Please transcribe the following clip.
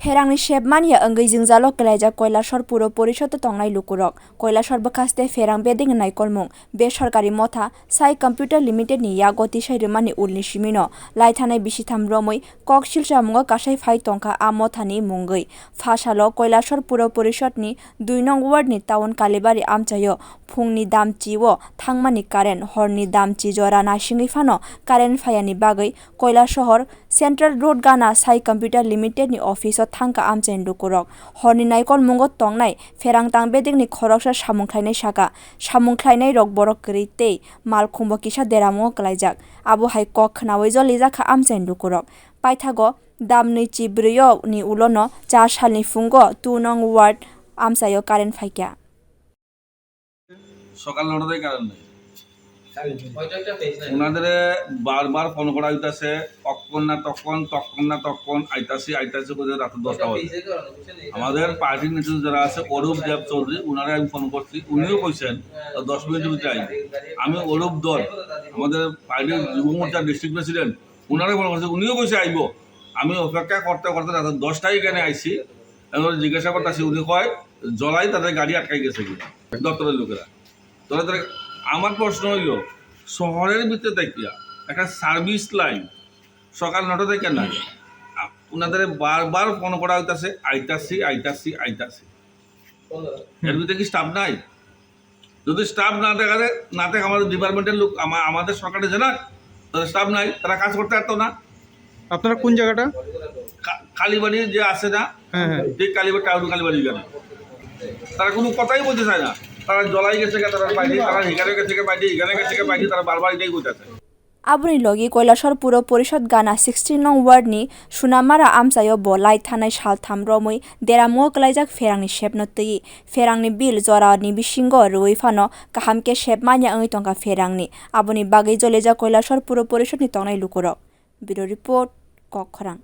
Pherangni shep manya ungwi jungjal kwlai Kailashahar pura porisad tongna lokurok Kailashahar bwkhaste Pherang bedek naikolmwngo besarkari motha Sai Computer Limited ni yago tisa rwmani ulni simi no thanai bisi tham romwi kok silsamwng kaisai phaitong a motha ni mungwi phasalo Kailashahar pura porisad ni 2 nong ward ni town kalibari amchayo phungni damchi o thangmani current horni damchi jora nasingwi phano current phayani bagwi Kailashahar Central Road Gana Sai Computer Limited ni office o thangka amchain lokurok horni naikolmwngo tongnai Pherang tang bedek ni khoroksa samung khlainai saka samung khlainai rok borok kwrwi tei malkhungbo kisa deramungo klaijak abo hai kok khnawi jolijak amchain lokurok paithago damni chi bryo ni ulono 4 salni fungo 2 nong ward amchayo current phaikya সকাল 9টায় current নেই ওনাদের বারবার phone করা হইতাছে অক্ষণ না তখন আইতাছি করে রাত 10টা বাজে আমাদের পার্টির নেতৃত্ব যারা আছে অরূপ দেব চৌধুরী ওনারা আমি ফোন করছি উনিও কইছেন 10 মিনিটের ভিতরে আইবে আমি অরূপ দল আমাদের পার্টির যুব মোর্চার ডিস্ট্রিক্ট প্রেসিডেন্ট ওনারা ফোন করছে উনিও কইছে আইব আমি অপেক্ষা করতে রাত 10টায় এখানে আইছি এবং জিজ্ঞাসা করতেছি উনি কয় জলাই তাদের গাড়ি আটকাই গেছে কিনা দপ্তরের লোকেরা তোরা আমার প্রশ্ন হইল শহরের ভিতরে দেখিয়া একটা সার্ভিস লাইন সকাল 9টা থেকে নাই ওনাদের বারবার ফোন করা হইতাছে আইতাছি এর ভিতরে কি স্টাফ নাই যদি স্টাফ না থাকে আমাদের ডিপার্টমেন্টের লোক আমাদের সরকারে জানাক তাদের স্টাফ নাই তারা কাজ করতে পারতো না। আপনারা কোন জায়গাটা? কালীবাড়ি যে আছে না, ঠিক কালীবাড়ি টাউন কালীবাড়ি গেলে তারা কোনো কথাই বলতে চায় না। তারা জলাই গেছে তারা বাইরে, তারা এখানে গেছে বাইরে, তারা বারবার এটাই বলতেছে। Aboni logi Kailashahar pura porisad Gana 16 nong ward ni Sunamara amchayo bolai thanai tham romwi deramungo klaijak Pherang ni shep no tui Pherang ni bil jora ni bisingo rwui phano kahamkhe shep manya ungwi tongkha Pherang ni aboni bagui jolijak Kailashahar pura porisad ni tongnai lokurok. Bureau report Pherang.